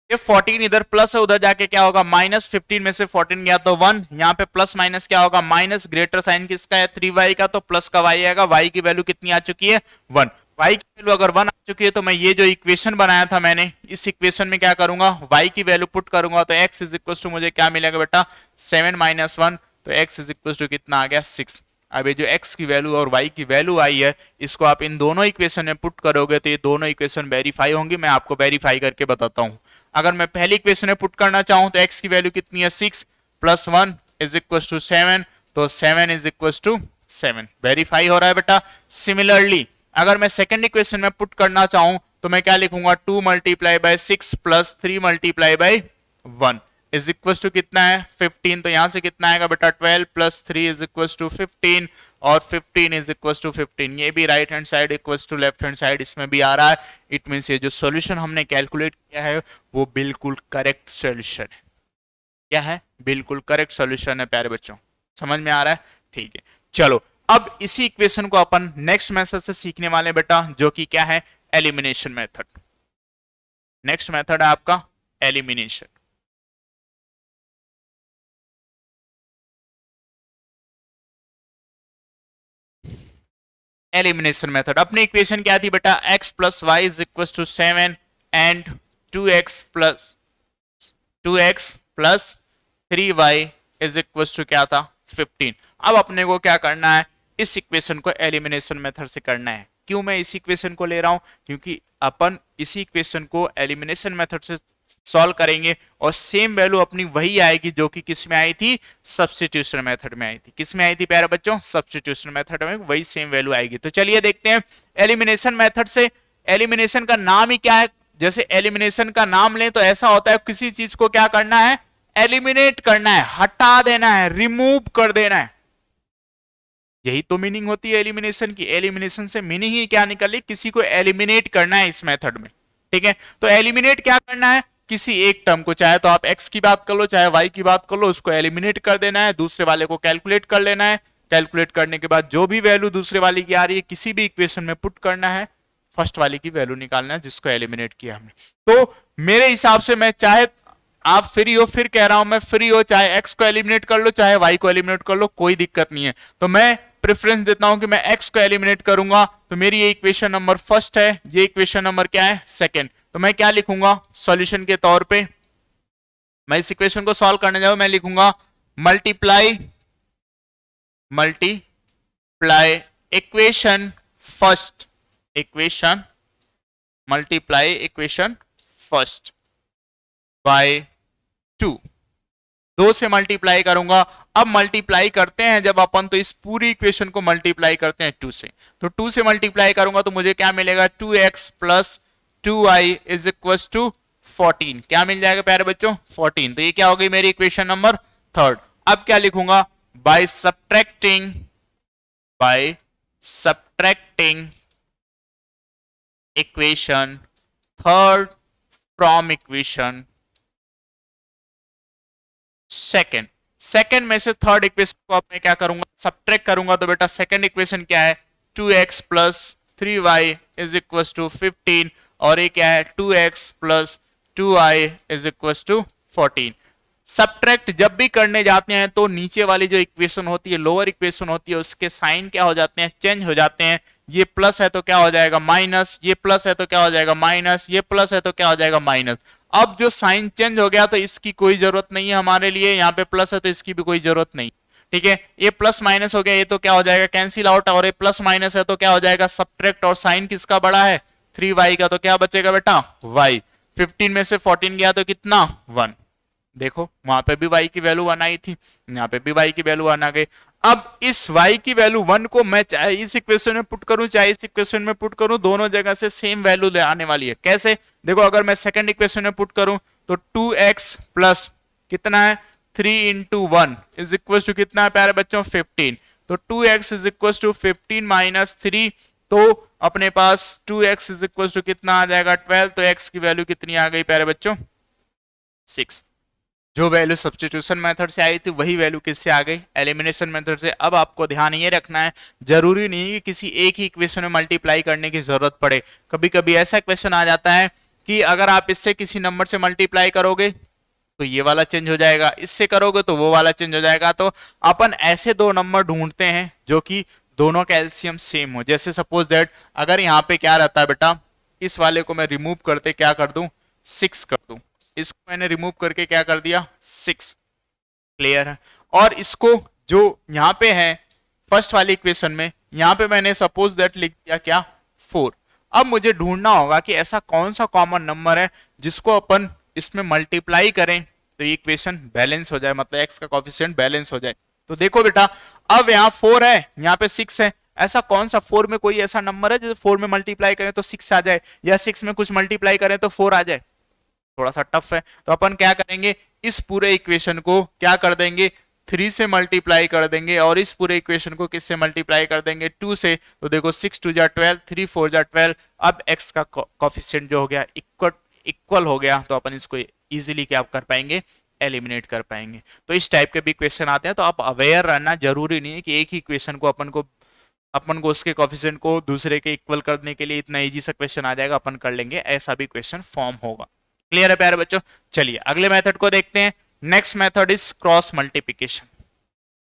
ये 14 इधर प्लस है, उधर जाके क्या होगा माइनस, 15 में से 14 गया तो 1, यहाँ पे प्लस माइनस क्या होगा माइनस, ग्रेटर साइन किसका है 3y का, तो प्लस का y आएगा, y की वैल्यू कितनी आ चुकी है 1, y की वैल्यू अगर 1 आ चुकी है तो मैं ये जो इक्वेशन बनाया था मैंने, इस इक्वेशन में क्या करूंगा y की वैल्यू पुट करूंगा, तो x इज इक्वल टू मुझे क्या मिलेगा बेटा 7 माइनस 1, तो x इज इक्वल टू कितना आ गया 6। अब ये जो x की वैल्यू और y की वैल्यू आई है, इसको आप इन दोनों इक्वेशन में पुट करोगे तो ये दोनों इक्वेशन वेरीफाई होंगी। मैं आपको वेरीफाई करके बताता हूं। अगर मैं पहली इक्वेशन में पुट करना चाहूं तो x की वैल्यू कितनी है 6 प्लस 1 इज इक्वल टू 7, तो 7 इज इक्वल टू 7, वेरीफाई हो रहा है बेटा। सिमिलरली अगर मैं सेकंड इक्वेशन में पुट करना चाहूं तो मैं क्या लिखूंगा 2 multiply by 6 plus 3 multiply by 1 is equal to कितना है 15, तो यहां से कितना आएगा बेटा 12 प्लस 3 इज इक्वल टू 15, और 15 इज इक्वल टू 15, ये भी right hand side equal to left hand side इसमें भी आ रहा है। इट मींस ये जो सॉल्यूशन हमने कैलकुलेट किया है वो बिल्कुल करेक्ट सॉल्यूशन है। क्या है, बिल्कुल करेक्ट सॉल्यूशन है प्यारे बच्चों, समझ में आ रहा है, ठीक है। चलो अब इसी इक्वेशन को अपन नेक्स्ट मेथड से सीखने वाले बेटा, जो कि क्या है एलिमिनेशन मेथड। नेक्स्ट मेथड है आपका एलिमिनेशन। एलिमिनेशन मेथड, अपनी इक्वेशन क्या थी बेटा x plus y is equal to 7 and 2x plus 3y is equal to क्या था 15। अब अपने को क्या करना है, इस इक्वेशन को एलिमिनेशन मेथड से करना है। क्यों मैं इस इक्वेशन को ले रहा हूं, क्योंकि अपन इसी इक्वेशन को एलिमिनेशन मेथड से सॉल्व करेंगे और सेम वैल्यू अपनी वही आएगी जो कि किस में आई थी सब्स्टिट्यूशन मेथड में आई थी। किस में आई थी प्यारे बच्चों सब्स्टिट्यूशन मेथड में, वही सेम वैल्यू आएगी। तो चलिए देखते हैं एलिमिनेशन मेथड से। एलिमिनेशन का नाम ही क्या है, जैसे एलिमिनेशन का नाम लें तो ऐसा होता है किसी चीज को क्या करना है एलिमिनेट करना है, हटा देना है, रिमूव कर देना है। यही तो मीनिंग होती है एलिमिनेशन की। एलिमिनेशन से मीनिंग ही क्या निकली, किसी को एलिमिनेट करना है इस मेथड में, ठीक है। तो एलिमिनेट क्या करना है, किसी एक टर्म को, चाहे तो आप x की बात कर लो चाहे y की बात कर लो, उसको एलिमिनेट कर देना है, दूसरे वाले को कैलकुलेट कर लेना है। कैलकुलेट करने के बाद जो भी वैल्यू दूसरे वाले की आ रही है किसी भी इक्वेशन में पुट करना है, फर्स्ट वाले की वैल्यू निकालना है जिसको एलिमिनेट किया हमने। तो मेरे हिसाब से मैं चाहे आप फ्री हो, फिर कह रहा हूं मैं फ्री हो, चाहे x को एलिमिनेट कर लो चाहे y को एलिमिनेट कर लो, कोई दिक्कत नहीं है। तो मैं प्रेफरेंस देता हूं कि मैं x को एलिमिनेट करूंगा, तो मेरी ये इक्वेशन नंबर फर्स्ट है, ये इक्वेशन नंबर क्या है सेकंड। तो मैं क्या लिखूंगा सॉल्यूशन के तौर पे, मैं इस इक्वेशन को सॉल्व करने जाऊं मैं लिखूंगा multiply equation first, equation multiply equation first by 2, 2 से मल्टीप्लाई करूंगा। अब मल्टीप्लाई करते हैं जब अपन, तो इस पूरी इक्वेशन को मल्टीप्लाई करते हैं 2 से, तो 2 से मल्टीप्लाई करूंगा तो मुझे क्या मिलेगा 2x plus 2y is equal to 14। क्या मिल जाएगा प्यारे बच्चों 14। तो ये क्या हो गई मेरी इक्वेशन नंबर थर्ड। अब क्या लिखूंगा by subtracting equation third from equation second. Second में से थर्ड इक्वेशन को अब मैं क्या करूंगा सब्ट्रैक्ट करूंगा, तो बेटा सेकेंड इक्वेशन क्या है 2x plus 3y is equal to 15, और ये क्या है 2x plus 2y is equal to 14। Subtract जब भी करने जाते हैं तो नीचे वाली जो इक्वेशन होती है लोअर इक्वेशन होती है उसके साइन क्या हो जाते हैं चेंज हो जाते हैं। ये प्लस है तो क्या हो जाएगा माइनस, ये प्लस है तो क्या हो जाएगा माइनस, ये प्लस है तो क्या हो जाएगा माइनस। अब जो साइन चेंज हो गया तो इसकी कोई जरूरत नहीं है हमारे लिए, यहाँ पे प्लस है तो इसकी भी कोई जरूरत नहीं, ठीक है। ये प्लस माइनस हो गया, ये तो क्या हो जाएगा कैंसिल आउट, और ये प्लस माइनस है तो क्या हो जाएगा सब्ट्रैक्ट, और साइन किसका बड़ा है 3y का, तो क्या बचेगा बेटा y। 15 में से 14 गया तो कितना 1, देखो वहां पे भी y की वैल्यू 1 आई थी, यहाँ पे भी y की वैल्यू 1 आ गई। अब इस y की वैल्यू 1 को मैं चाहे इस इक्वेशन में पुट करूं चाहे इस इक्वेशन में पुट करूं, दोनों जगह से सेम वैल्यू ले आने वाली है। कैसे, देखो अगर मैं सेकंड इक्वेशन में पुट करूं तो 2x प्लस कितना है 3 इंटू 1 इज इक्वल टू कितना है प्यारे बच्चों 15, तो 2x is equal to 15 minus 3, तो अपने पास 2x इज इक्वल टू कितना आ जाएगा 12, तो x की वैल्यू कितनी आ गई प्यारे बच्चों 6। जो वैल्यू सब्स्टिट्यूशन मेथड से आई थी वही वैल्यू किससे आ गई एलिमिनेशन मेथड से। अब आपको ध्यान ये रखना है जरूरी नहीं कि किसी एक ही इक्वेशन में मल्टीप्लाई करने की जरूरत पड़े। कभी कभी ऐसा क्वेश्चन आ जाता है कि अगर आप इससे किसी नंबर से मल्टीप्लाई करोगे तो ये वाला चेंज हो जाएगा, इससे करोगे तो वो वाला चेंज हो जाएगा। तो अपन ऐसे दो नंबर ढूंढते हैं जो कि दोनों का एलसीएम सेम हो। जैसे सपोज दैट अगर यहाँ पे क्या रहता है बेटा, इस वाले को मैं रिमूव करते क्या कर दूं, 6 कर दूं, इसको मैंने रिमूव करके क्या कर दिया, 6। क्लियर है। और इसको जो यहाँ पे है फर्स्ट वाली इक्वेशन में, यहाँ पे मैंने सपोज दैट लिख दिया क्या, 4। अब मुझे ढूंढना होगा कि ऐसा कौन सा कॉमन नंबर है जिसको अपन इसमें मल्टीप्लाई करें तो ये इक्वेशन बैलेंस हो जाए, मतलब एक्स का कोफिशिएंट बैलेंस हो जाए। तो देखो बेटा, अब यहाँ 4 है, यहाँ पे 6 है, ऐसा कौन सा 4 में कोई ऐसा नंबर है जैसे 4 में मल्टीप्लाई करें तो 6 आ जाए, या 6 में कुछ मल्टीप्लाई करें तो 4 आ जाए? थोड़ा सा टफ है। तो अपन क्या करेंगे, इस पूरे इक्वेशन को क्या कर देंगे, 3 से मल्टीप्लाई कर देंगे, और इस पूरे इक्वेशन को किससे मल्टीप्लाई कर देंगे, 2 से। तो देखो 6 2 जा 12, 3 4 जा 12। अब x का कोफिशिएंट जो हो गया इक्वल हो गया, तो अपन इसको इजीली क्या कर पाएंगे, एलिमिनेट कर पाएंगे। तो इस टाइप के भी क्वेश्चन आते हैं, तो आप अवेयर रहना, जरूरी नहीं है कि एक ही क्वेश्चन को अपन को उसके कोफिशिएंट को दूसरे के इक्वल करने के लिए इतना इजी सा क्वेश्चन आ जाएगा, अपन कर लेंगे, ऐसा भी क्वेश्चन फॉर्म होगा। क्लियर है प्यारे बच्चों? चलिए अगले मेथड को देखते हैं। Next method is cross multiplication.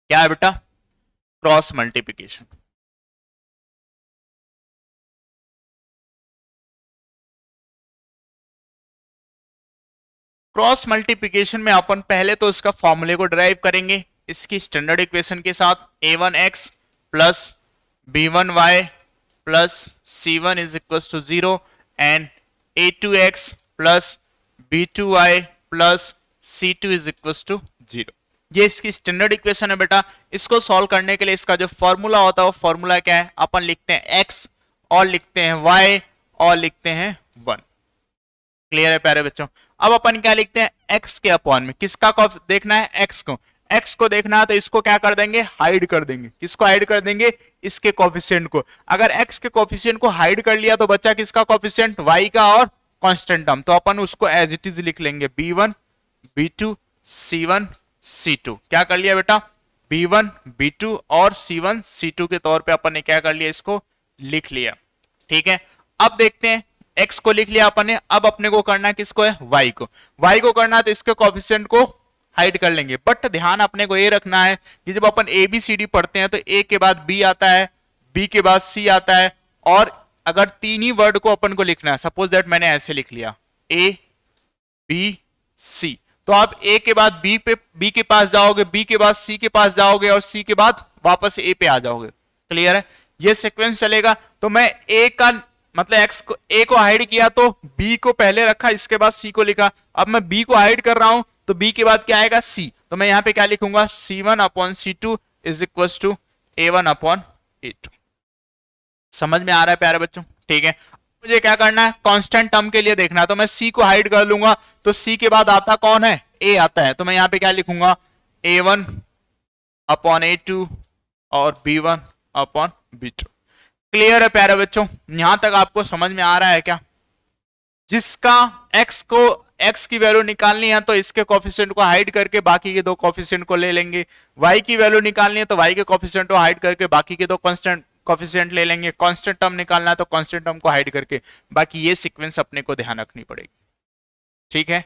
क्या है बेटा, क्रॉस मल्टीप्लिकेशन। क्रॉस मल्टीप्लिकेशन में अपन पहले तो इसका फॉर्मूले को ड्राइव करेंगे इसकी स्टैंडर्ड इक्वेशन के साथ, a1x plus b1y plus c1 is equal to 0 and a2x plus b2y plus c2 is equal to 0। ये इसकी स्टैंडर्ड इक्वेशन है बेटा। इसको सॉल्व करने के लिए इसका जो फॉर्मूला होता है वो फॉर्मूला क्या है, अपन लिखते हैं x और लिखते हैं y और लिखते हैं 1। क्लियर है प्यारे बच्चों? अब अपन क्या लिखते हैं, x के अपॉन में किसका देखना है, x को देखना है, तो इसको क्या कर देंगे, हाइड कर देंगे। किसको हाइड कर देंगे, इसके कोफिशिएंट को। अगर x के कोफिशिएंट को हाइड कर लिया तो बच्चा किसका कोफिशिएंट, y का और कांस्टेंट टर्म। तो अपन उसको एज इट इज लिख लेंगे b1 b2 c1 c2। क्या कर लिया बेटा, b1 b2 और c1 c2 के तौर पे अपन ने क्या कर लिया, इसको लिख लिया। ठीक है, अब देखते हैं, x को लिख लिया अपन ने, अब अपने को करना किसको है, y को करना है, तो इसके कोफिशिएंट को हाइड कर लेंगे। बट ध्यान अपने को ये रखना है कि जब अपन ABCD पढ़ते हैं तो A के बाद B आता है, B के बाद C आता है, और अगर तीन ही वर्ड को अपन को लिखना है, सपोज दैट मैंने ऐसे लिख लिया A B C, तो आप A के बाद B के पास जाओगे, B के बाद C के पास जाओगे, और C के बाद वापस A पे आ जाओगे। क्लियर है, ये सीक्वेंस चलेगा। तो मैं A का मतलब x को, A को हाइड किया तो B को पहले रखा, इसके बाद C को लिखा। अब मैं B को हाइड कर रहा हूं तो B के बाद क्या आएगा, C। तो मैं यहां पे क्या लिखूंगा, C1 upon C2 is equal to A1 upon A2। समझ में आ रहा है प्यारे बच्चों? ठीक है, मुझे क्या करना है, कांस्टेंट टर्म के लिए देखना है, तो मैं C को हाइड कर लूंगा, तो C के बाद आता कौन है, A आता है। तो मैं यहां पे क्या लिखूंगा, A1 अपॉन A2 और B1 अपॉन B2। क्लियर है प्यारे बच्चों? यहां तक आपको समझ में आ रहा है क्या? जिसका x की वैल्यू निकालनी है तो इसके कोफिशिएंट को हाइड करके बाकी के दो कोफिशिएंट को ले लेंगे। y की वैल्यू निकालनी है तो y के कोफिशिएंट को हाइड करके बाकी के दो कांस्टेंट कोफिशिएंट ले लेंगे। कांस्टेंट टर्म निकालना है तो कांस्टेंट टर्म को हाइड करके बाकी। ये सीक्वेंस अपने को ध्यान रखनी पड़ेगी। ठीक है,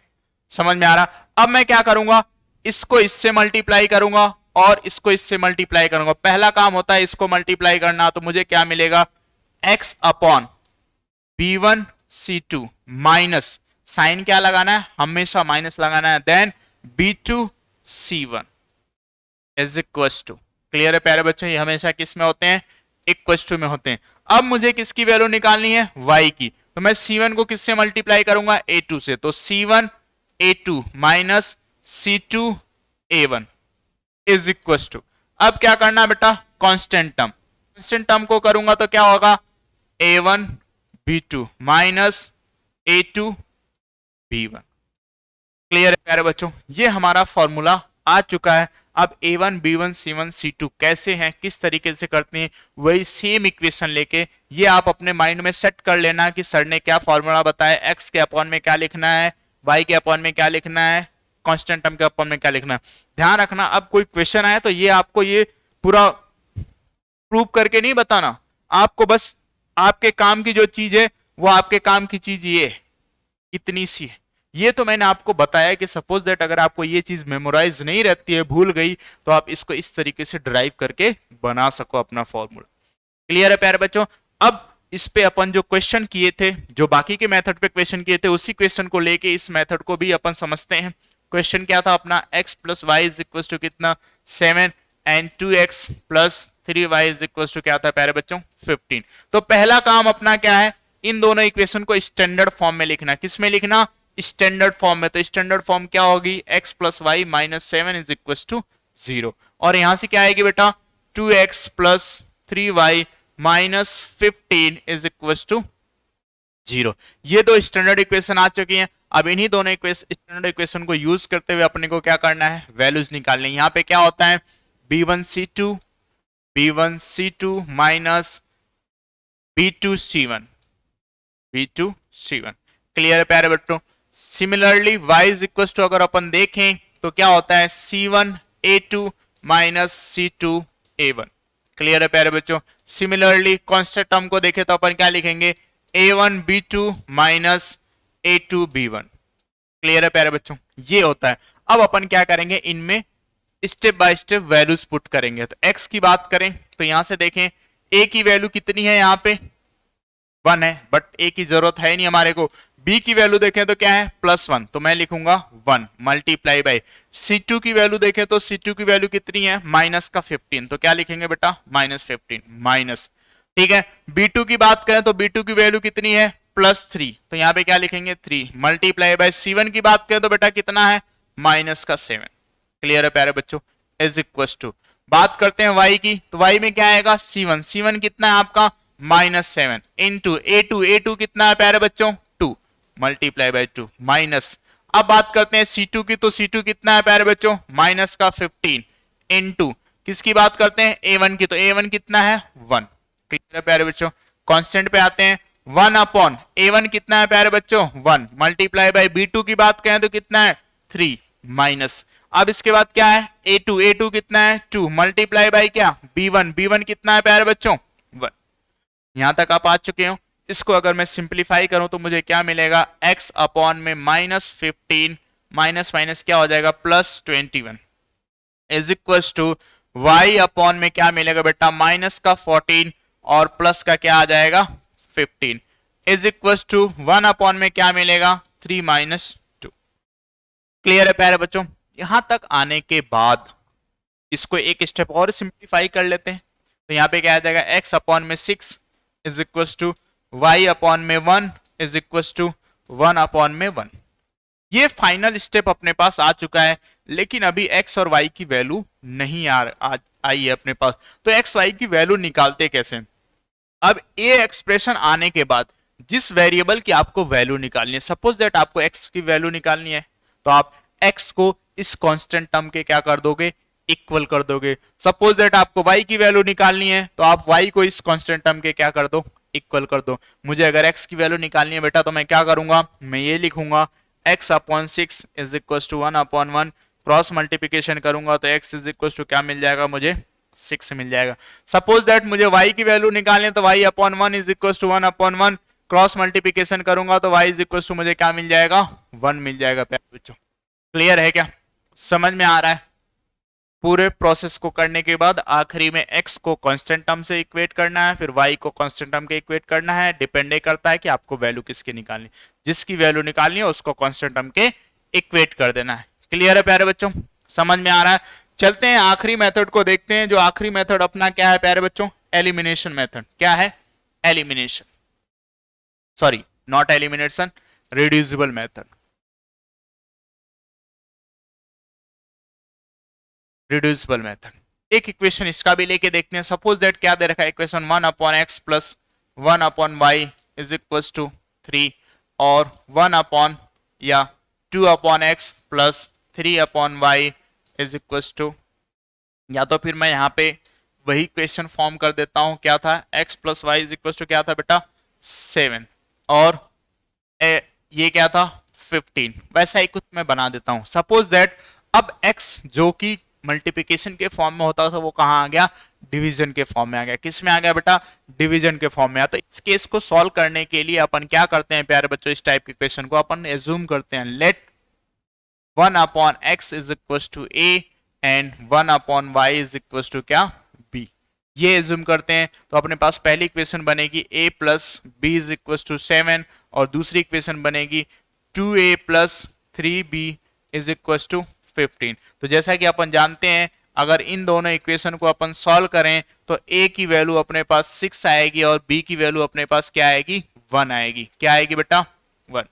समझ में आ रहा? अब मैं क्या करूंगा, इसको इससे मल्टीप्लाई करूंगा और इसको इससे मल्टीप्लाई करूंगा। पहला काम होता है इसको मल्टीप्लाई करना, तो मुझे क्या मिलेगा, x upon b1 c2 minus, sign क्या लगाना है, हमेशा माइनस लगाना है, then b2 c1 is equal to. Clear है प्यारे बच्चों? ये हमेशा किस में होते हैं, इक्वल टू में होते हैं। अब मुझे किसकी वैल्यू निकालनी है, y की, तो मैं c1 को किससे मल्टीप्लाई करूंगा, a2 से। तो c1 a2 minus c2 a1 is equal to, अब क्या करना है बेटा, कांस्टेंट टर्म को करूंगा तो क्या होगा, a1 b2 minus a2 b1। Clear है प्यारे बच्चों? ये हमारा फॉर्मूला आ चुका है। अब a1 b1 c1 c2 कैसे हैं, किस तरीके से करते हैं, वही सेम इक्वेशन लेके ये आप अपने माइंड में सेट कर लेना कि सर ने क्या फॉर्मूला बताया, x के अपॉन में क्या लिखना है, y के अपॉन में क्या लिखना है, कांस्टेंट टर्म के अपॉन में क्या लिखना है। ध्यान रखना, अब कोई क्वेश्चन आए तो ये आपको ये पूरा प्रूव करके नहीं बताना, आपको बस आपके काम की जो चीज है वो आपके काम की चीज ये है। इतनी सी है। ये तो मैंने आपको बताया कि सपोज दैट अगर आपको ये चीज मेमोराइज नहीं रहती है, भूल गई, तो आप इसको इस तरीके से ड्राइव करके बना सको अपना फॉर्मूला। क्लियर है प्यारे बच्चों? अब इस पे अपन जो क्वेश्चन किए थे, जो बाकी के मेथड पे क्वेश्चन किए थे, उसी क्वेश्चन को लेके इस मेथड को भी अपन समझते हैं। क्वेश्चन क्या था अपना? x plus y is equal to कितना? 7 and 2x plus 3y is equal to क्या था प्यारे बच्चों? 15। तो पहला काम अपना क्या है? इन दोनों इक्वेशन को स्टैंडर्ड फॉर्म में लिखना। किस में लिखना? स्टैंडर्ड फॉर्म में। तो स्टैंडर्ड फॉर्म क्या होगी? x plus y minus 7 is equal to 0। और यहां से क्या आएगी बेटा? 2x plus 3y minus 15 is equal to 0। ये दो स्टैंडर्ड इक्वेशन आ चुकी हैं। अब इन्हीं दोनों स्टैंडर्ड इक्वेशन को यूज करते हुए अपने को क्या करना है? वैल्यूज निकालनी है। यहाँ पे क्या होता है? b1c2 माइनस b2c1 क्लियर है प्यारे बच्चों? Similarly y is equal to अगर अपन देखें तो क्या होता है? c1a2 minus c2a1। क्लियर है प्यारे बच्चों? सिमिलरली कांस्टेंट टर्म को देखें तो अपन क्या लिखेंगे? a1b2 minus a2b1। क्लियर है प्यारे बच्चों? ये होता है। अब अपन क्या करेंगे? इनमें step by step values put करेंगे। तो x की बात करें तो यहां से देखें a की वैल्यू कितनी है? यहाँ पे 1 है, बट a की जरूरत है नहीं हमारे को। b की वैल्यू देखें तो क्या है? +1, तो मैं लिखूंगा 1 मल्टीप्लाई बाय। c2 की वैल्यू देखें तो c2 की वैल्यू कितनी है? माइनस का 15, तो क्या लिखेंगे बेटा? -15 माइनस। ठीक है। b2 की बात करें तो b2 की वैल्यू कितनी है? +3, तो यहाँ पे क्या लिखेंगे? 3 मल्टीप्लाई बाय। c1 की बात करें तो बेटा कितना है? -7। क्लियर है प्यारे बच्चों? इज इक्वल टू बात करते हैं y की, तो y में क्या आएगा? c1 कितना है आपका? -7 इंटू a2 कितना है प्यारे बच्चों? 2 मल्टीप्लाई बाय 2 माइनस। अब बात करते हैं c2 की, तो c2 कितना है प्यारे बच्चों? माइनस का 15 इंटू किसकी बात करते हैं? a1 की, तो a1 कितना है? 1। क्लियर है प्यारे बच्चों? कांस्टेंट पे आते हैं। 1 अपॉन a1 कितना है प्यारे बच्चों? 1 मल्टीप्लाई बाय b2 की बात करें तो कितना है? 3 माइनस। अब इसके बाद क्या है? a2 कितना है? 2 मल्टीप्लाई बाय क्या? b1 कितना है प्यारे बच्चों? 1। यहां तक आप आ चुके हो। इसको अगर मैं सिंप्लीफाई करूं तो मुझे क्या मिलेगा? x अपॉन में -15 माइनस माइनस क्या हो जाएगा? +21 is equal to y upon में क्या मिलेगा बेटा? माइनस का 14 और प्लस का क्या आ जाएगा? 15 इज इक्वल टू 1 अपॉन में क्या मिलेगा? 3 माइनस 2। क्लियर है प्यारे बच्चों? यहां तक आने के बाद इसको एक स्टेप और सिंप्लीफाई कर लेते हैं। तो यहाँ पे क्या आ जाएगा? x अपॉन में 6 is equal to y upon में 1 इज इक्वल टू 1 अपॉन में 1। ये फाइनल स्टेप अपने पास आ चुका है, लेकिन अभी x और y की वैल्यू नहीं आई है अपने पास। तो x y की वैल्यू निकालते कैसे? अब ये एक्सप्रेशन आने के बाद जिस वेरिएबल की आपको वैल्यू निकालनी है, सपोज दैट आपको x की वैल्यू निकालनी है, तो आप x को इस कांस्टेंट टर्म के क्या कर दोगे? इक्वल कर दोगे। सपोज दैट आपको y की वैल्यू निकालनी है तो आप y को इस कांस्टेंट टर्म के क्या कर दो? इक्वल कर दो। मुझे अगर x की वैल्यू निकालनी है बेटा तो मैं क्या करूंगा? मैं ये लिखूंगा x upon 6 is equal to 1 upon 1। Cross multiplication करूंगा तो x इज इक्वल टू क्या मिल जाएगा मुझे? 6 मिल जाएगा। सपोज दैट मुझे y की वैल्यू निकालनी है तो y upon 1 is equal to 1 upon 1। Cross multiplication करूंगा तो y इज इक्वल टू मुझे क्या मिल जाएगा? 1 मिल जाएगा प्यारे बच्चों। क्लियर है क्या? समझ में आ रहा है? पूरे प्रोसेस को करने के बाद आखिरी में x को कांस्टेंट टर्म से इक्वेट करना है, फिर y को कांस्टेंट टर्म के इक्वेट करना है। डिपेंड करता है कि आपको वैल्यू किसकी निकालनी, जिसकी वैल्यू निकालनी है उसको कांस्टेंट टर्म के इक्वेट कर देना है। क्लियर है प्यारे बच्चों? समझ में आ रहा है? चलते हैं आखिरी मेथड को देखते हैं। जो आखिरी मेथड अपना क्या है प्यारे बच्चों? Elimination method. क्या है? Elimination, sorry not elimination, reducible method. Reducible method. एक इक्वेशन इसका भी लेके देखते हैं। सपोज दैट क्या दे रखा है equation? 1 upon x plus 1 upon Y is equal to 3 और 1 अपॉन या 2 upon x plus 3 upon Y is equal to, या तो फिर मैं यहाँ पे वही क्वेश्चन फॉर्म कर देता हूं। क्या था? x plus y is equal to क्या था बेटा? 7 और ये क्या था? 15। वैसा ही कुछ मैं बना देता हूं। सपोज दैट अब x जो कि मल्टीप्लिकेशन के फॉर्म में होता था वो कहां आ गया? डिवीजन के फॉर्म में आ गया। किस में आ गया बेटा? डिवीजन के फॉर्म में आ। तो इस केस को सॉल्व करने के लिए अपन क्या करते हैं प्यारे बच्चों, इस टाइप के क्वेश्चन को अपन एज्यूम करते हैं, let 1 upon x is equal to a and 1 upon y is equal to क्या? b। ये एज्यूम करते हैं तो अपने पास पहली इक्वेशन बनेगी a plus b is equal to 7 और दूसरी इक्वेशन बनेगी 2a plus 3b is equal to 15। तो जैसा कि अपन जानते हैं अगर इन दोनों इक्वेशन को अपन सॉल्व करें तो a की वैल्यू अपने पास 6 आएगी और b की वैल्यू अपने पास क्या आएगी? 1 आएगी। क्या आएगी बेटा? 1।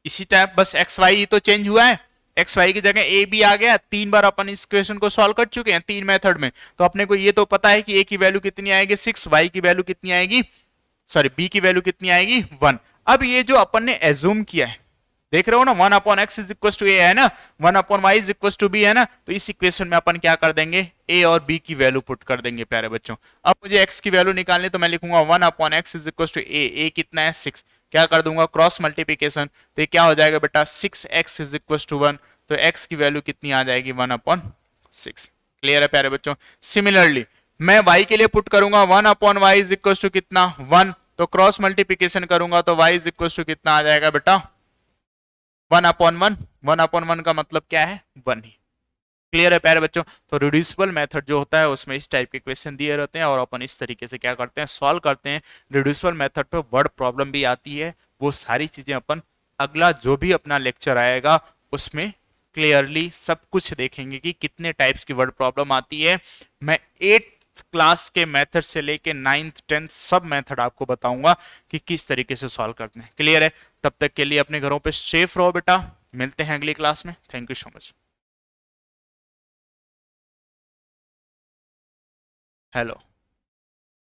इसी टाइप बस एक्स वाई तो चेंज हुआ है, एक्स वाई की जगह ए बी आ गया। 3 बार अपन इस क्वेश्चन को सॉल्व कर चुके हैं 3 मेथड में। तो अपने को ये तो पता है कि ए की वैल्यू कितनी आएगी 6, वाई की वैल्यू कितनी आएगी, सॉरी बी की वैल्यू कितनी आएगी 1। अब ये जो अपन ने एज्यूम किया है, देख रहे हो ना, 1 upon X is equal to A है ना, 1 upon Y is equal to B है ना। तो इस इक्वेशन में अपन क्या कर देंगे? ए और बी की वैल्यू पुट कर देंगे प्यारे बच्चों। अब मुझे एक्स की वैल्यू निकालनी तो मैं लिखूंगा 1 upon X is equal to A कितना है 6, क्या कर दूंगा क्रॉस मल्टीप्लिकेशन, तो ये क्या हो जाएगा बेटा 6x इज इक्वल टू 1। तो x की वैल्यू कितनी आ जाएगी 1 अपॉन 6। क्लियर है प्यारे बच्चों? सिमिलरली मैं y के लिए पुट करूंगा 1 upon Y is equal to कितना 1, तो क्रॉस मल्टीप्लिकेशन करूंगा तो y इज इक्वल टू कितना आ जाएगा बेटा 1 अपॉन 1। 1 अपॉन 1 का मतलब क्या है? 1 ही। क्लियर है प्यारे बच्चों? तो रिड्यूसिबल मेथड जो होता है उसमें इस टाइप के क्वेश्चन दिए रहते हैं और अपन इस तरीके से क्या करते हैं? सॉल्व करते हैं। रिड्यूसिबल मेथड पे वर्ड प्रॉब्लम भी आती है, वो सारी चीजें अपन अगला जो भी अपना लेक्चर आएगा उसमें क्लियरली सब कुछ देखेंगे कि कितने टाइप्स की वर्ड प्रॉब्लम आती है। मैं 8th क्लास के मेथड से लेके 9th 10th सब मेथड आपको बताऊंगा कि किस तरीके से सॉल्व करते हैं। क्लियर है? तब तक के लिए अपने घरों पे सेफ रहो बेटा, मिलते हैं अगली क्लास में। Thank you so much. Hello.